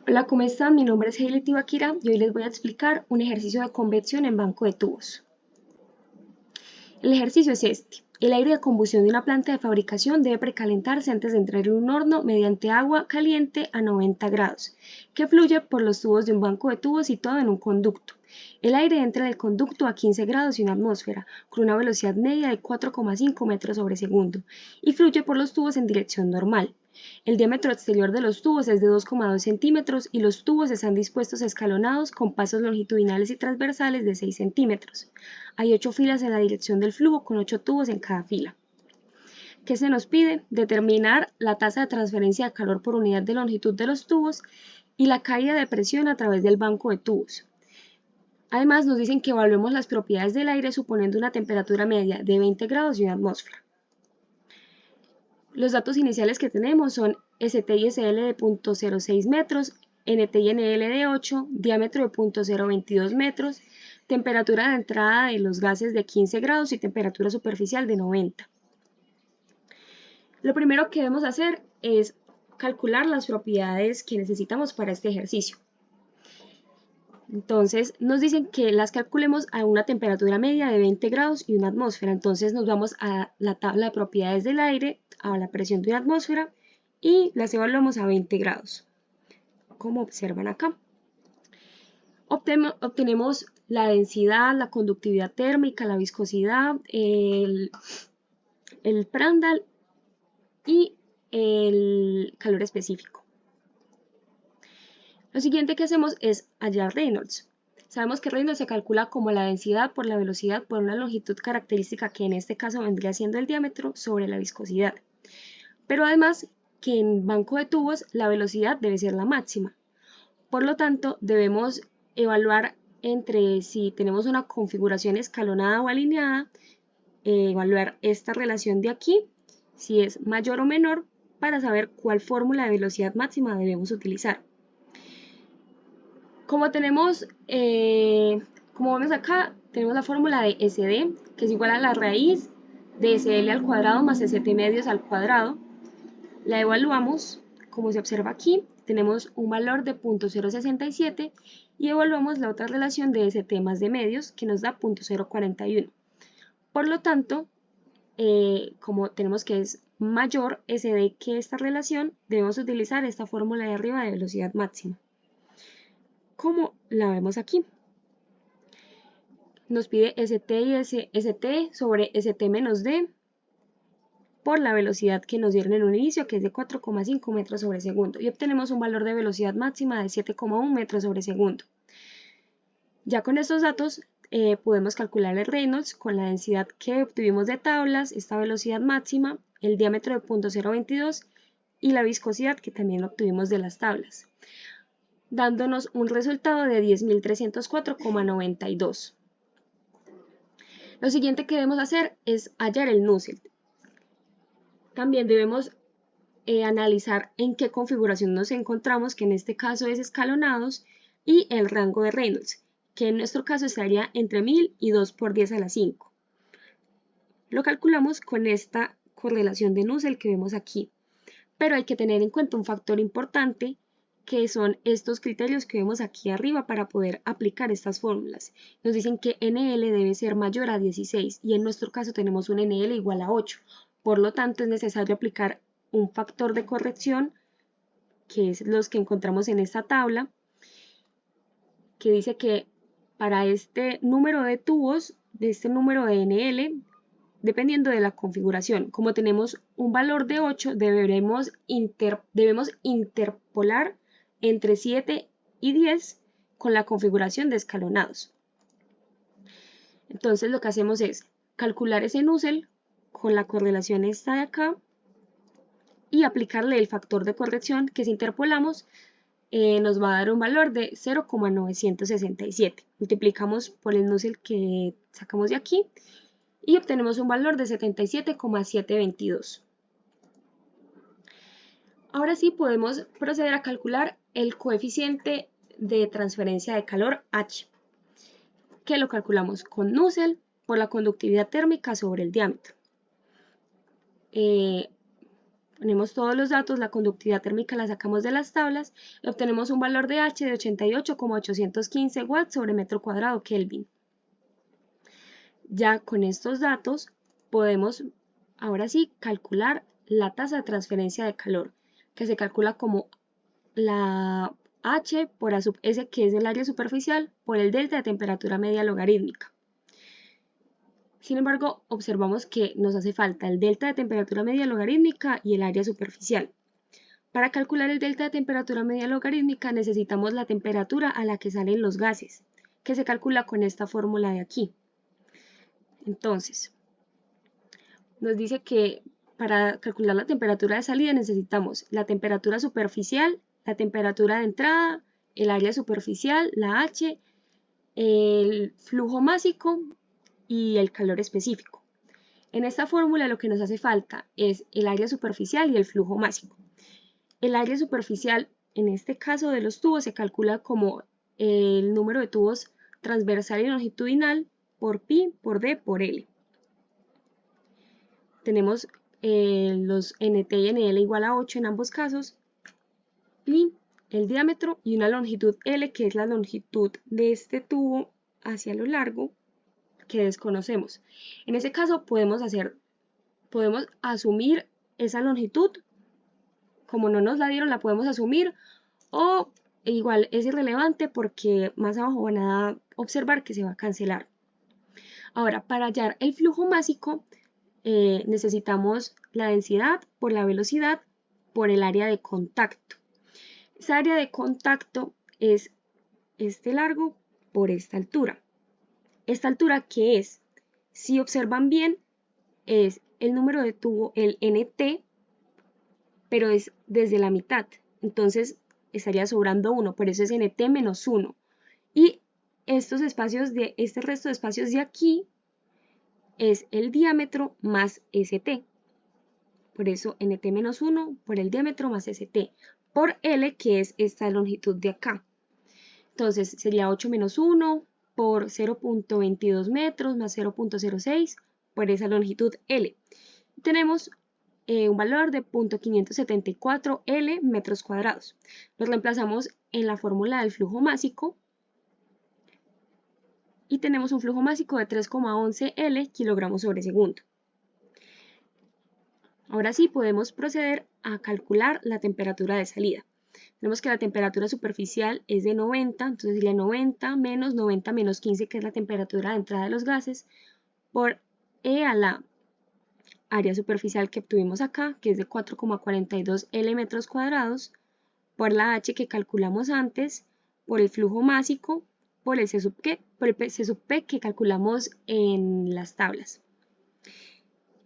Hola, ¿cómo están? Mi nombre es Hailey Tibaquira y hoy les voy a explicar un ejercicio de convección en banco de tubos. El ejercicio es este. El aire de combustión de una planta de fabricación debe precalentarse antes de entrar en un horno mediante agua caliente a 90 grados, que fluye por los tubos de un banco de tubos situado en un conducto. El aire entra del conducto a 15 grados y una atmósfera, con una velocidad media de 4,5 metros sobre segundo, y fluye por los tubos en dirección normal. El diámetro exterior de los tubos es de 2,2 centímetros y los tubos están dispuestos escalonados con pasos longitudinales y transversales de 6 centímetros. Hay 8 filas en la dirección del flujo con 8 tubos en cada fila. ¿Qué se nos pide? Determinar la tasa de transferencia de calor por unidad de longitud de los tubos y la caída de presión a través del banco de tubos. Además, nos dicen que evaluemos las propiedades del aire suponiendo una temperatura media de 20 grados y una atmósfera. Los datos iniciales que tenemos son ST y SL de 0.06 metros, NT y NL de 8, diámetro de 0.022 metros, temperatura de entrada de los gases de 15 grados y temperatura superficial de 90. Lo primero que debemos hacer es calcular las propiedades que necesitamos para este ejercicio. Entonces nos dicen que las calculemos a una temperatura media de 20 grados y una atmósfera. Entonces nos vamos a la tabla de propiedades del aire, a la presión de una atmósfera y las evaluamos a 20 grados, como observan acá. Obtenemos la densidad, la conductividad térmica, la viscosidad, el Prandtl y el calor específico. Lo siguiente que hacemos es hallar Reynolds. Sabemos que Reynolds se calcula como la densidad por la velocidad por una longitud característica que en este caso vendría siendo el diámetro sobre la viscosidad. Pero además que en banco de tubos la velocidad debe ser la máxima. Por lo tanto, debemos evaluar entre si tenemos una configuración escalonada o alineada, evaluar esta relación de aquí, si es mayor o menor, para saber cuál fórmula de velocidad máxima debemos utilizar. Como tenemos, como vemos acá, tenemos la fórmula de SD, que es igual a la raíz de SL al cuadrado más ST medios al cuadrado. La evaluamos, como se observa aquí, tenemos un valor de 0.067 y evaluamos la otra relación de ST más de medios, que nos da 0.041. Por lo tanto, como tenemos que es mayor SD que esta relación, debemos utilizar esta fórmula de arriba de velocidad máxima, como la vemos aquí. Nos pide ST y ST sobre ST menos D por la velocidad que nos dieron en un inicio, que es de 4,5 metros sobre segundo, y obtenemos un valor de velocidad máxima de 7,1 metros sobre segundo. Ya con estos datos podemos calcular el Reynolds con la densidad que obtuvimos de tablas, esta velocidad máxima, el diámetro de 0.022 y la viscosidad que también obtuvimos de las tablas, dándonos un resultado de 10.304,92. Lo siguiente que debemos hacer es hallar el Nusselt. También debemos analizar en qué configuración nos encontramos, que en este caso es escalonados, y el rango de Reynolds, que en nuestro caso estaría entre 1000 y 2 por 10 a la 5. Lo calculamos con esta correlación de Nusselt que vemos aquí, pero hay que tener en cuenta un factor importante, que son estos criterios que vemos aquí arriba para poder aplicar estas fórmulas. Nos dicen que NL debe ser mayor a 16 y en nuestro caso tenemos un NL igual a 8. Por lo tanto, es necesario aplicar un factor de corrección, que es los que encontramos en esta tabla, que dice que para este número de tubos, de este número de NL, dependiendo de la configuración, como tenemos un valor de 8, debemos interpolar entre 7 y 10 con la configuración de escalonados. Entonces lo que hacemos es calcular ese Nusselt con la correlación esta de acá y aplicarle el factor de corrección que si interpolamos nos va a dar un valor de 0,967. Multiplicamos por el Nusselt que sacamos de aquí y obtenemos un valor de 77,722. Ahora sí podemos proceder a calcular el coeficiente de transferencia de calor H, que lo calculamos con Nusselt por la conductividad térmica sobre el diámetro. Ponemos todos los datos, la conductividad térmica la sacamos de las tablas y obtenemos un valor de H de 88,815 watts sobre metro cuadrado Kelvin. Ya con estos datos podemos ahora sí calcular la tasa de transferencia de calor, que se calcula como la H por A sub S, que es el área superficial, por el delta de temperatura media logarítmica. Sin embargo, observamos que nos hace falta el delta de temperatura media logarítmica y el área superficial. Para calcular el delta de temperatura media logarítmica necesitamos la temperatura a la que salen los gases, que se calcula con esta fórmula de aquí. Entonces, nos dice que para calcular la temperatura de salida necesitamos la temperatura superficial, la temperatura de entrada, el área superficial, la H, el flujo másico y el calor específico. En esta fórmula lo que nos hace falta es el área superficial y el flujo másico. El área superficial, en este caso de los tubos, se calcula como el número de tubos transversal y longitudinal por pi, por d, por l. Tenemos los nt y nl igual a 8 en ambos casos, pi, el diámetro, y una longitud L, que es la longitud de este tubo hacia lo largo, que desconocemos. En ese caso podemos asumir esa longitud, como no nos la dieron la podemos asumir, o igual es irrelevante porque más abajo van a observar que se va a cancelar. Ahora, para hallar el flujo másico necesitamos la densidad por la velocidad por el área de contacto. Esa área de contacto es este largo por esta altura. Esta altura, ¿qué es? Si observan bien, es el número de tubo, el NT, pero es desde la mitad. Entonces estaría sobrando 1, por eso es NT menos 1. Y estos espacios este resto de espacios de aquí es el diámetro más ST. Por eso NT menos 1 por el diámetro más ST. Por L, que es esta longitud de acá. Entonces sería 8 menos 1 por 0.22 metros más 0.06 por esa longitud L. Tenemos un valor de 0.574 L metros cuadrados. Lo reemplazamos en la fórmula del flujo másico y tenemos un flujo másico de 3,11 L kilogramos sobre segundo. Ahora sí podemos proceder a calcular la temperatura de salida. Tenemos que la temperatura superficial es de 90, entonces sería 90 menos 15, que es la temperatura de entrada de los gases, por E a la área superficial que obtuvimos acá, que es de 4,42 L metros cuadrados, por la H que calculamos antes, por el flujo másico, por el C sub P que calculamos en las tablas.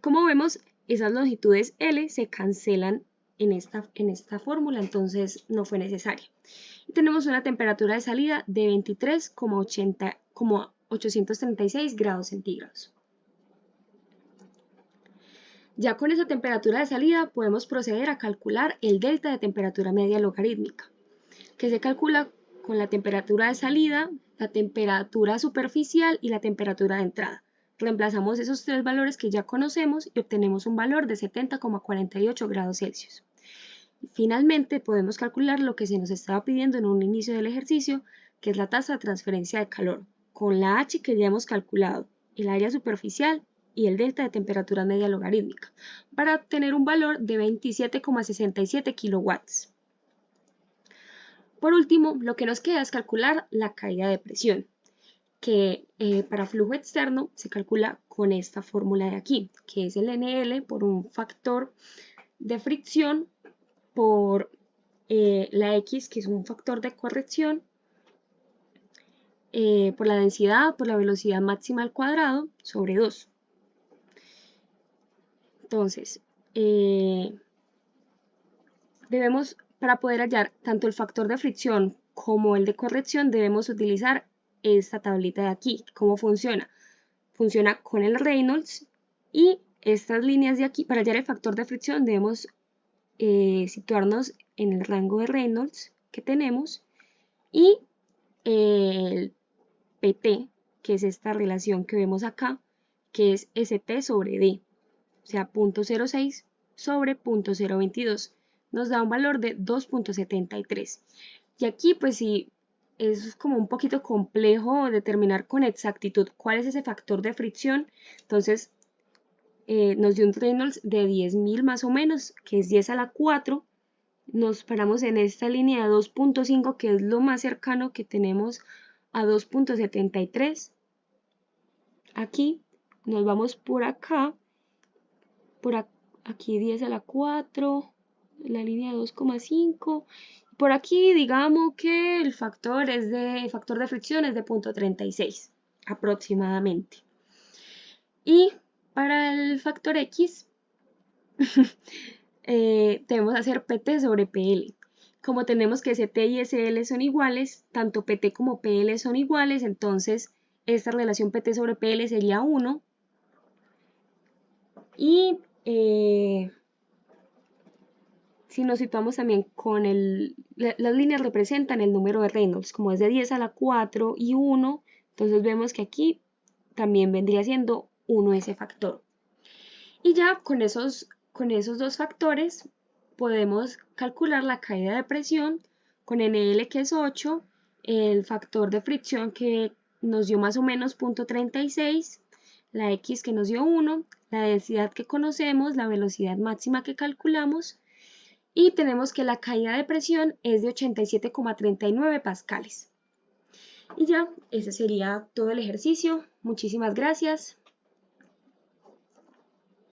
Como vemos, esas longitudes L se cancelan en esta fórmula, entonces no fue necesaria. Y tenemos una temperatura de salida de 23,836 grados centígrados. Ya con esa temperatura de salida podemos proceder a calcular el delta de temperatura media logarítmica, que se calcula con la temperatura de salida, la temperatura superficial y la temperatura de entrada. Reemplazamos esos tres valores que ya conocemos y obtenemos un valor de 70,48 grados Celsius. Finalmente podemos calcular lo que se nos estaba pidiendo en un inicio del ejercicio, que es la tasa de transferencia de calor, con la H que ya hemos calculado, el área superficial y el delta de temperatura media logarítmica, para obtener un valor de 27,67 kilowatts. Por último, lo que nos queda es calcular la caída de presión, que para flujo externo se calcula con esta fórmula de aquí, que es el NL por un factor de fricción por la X, que es un factor de corrección, por la densidad, por la velocidad máxima al cuadrado, sobre 2. Entonces, para poder hallar tanto el factor de fricción como el de corrección, debemos utilizar esta tablita de aquí. ¿Cómo funciona? Funciona con el Reynolds y estas líneas de aquí. Para hallar el factor de fricción debemos situarnos en el rango de Reynolds que tenemos y el PT, que es esta relación que vemos acá, que es ST sobre D, o sea 0.06 sobre 0.022. Nos da un valor de 2.73. Y aquí pues sí, es como un poquito complejo determinar con exactitud cuál es ese factor de fricción. Entonces nos dio un Reynolds de 10.000 más o menos, que es 10 a la 4. Nos paramos en esta línea de 2.5, que es lo más cercano que tenemos a 2.73. Aquí nos vamos por acá, aquí 10 a la 4, la línea de 2.5. Por aquí digamos que el factor de fricción es de 0.36 aproximadamente. Y para el factor X debemos hacer PT sobre PL. Como tenemos que ST y SL son iguales, tanto PT como PL son iguales, entonces esta relación PT sobre PL sería 1. Y si nos situamos también con las líneas representan el número de Reynolds, como es de 10 a la 4 y 1, entonces vemos que aquí también vendría siendo 1 ese factor. Y ya con esos dos factores podemos calcular la caída de presión con NL, que es 8, el factor de fricción que nos dio más o menos 0.36, la X que nos dio 1, la densidad que conocemos, la velocidad máxima que calculamos, y tenemos que la caída de presión es de 87,39 pascales. Y ya, ese sería todo el ejercicio. Muchísimas gracias.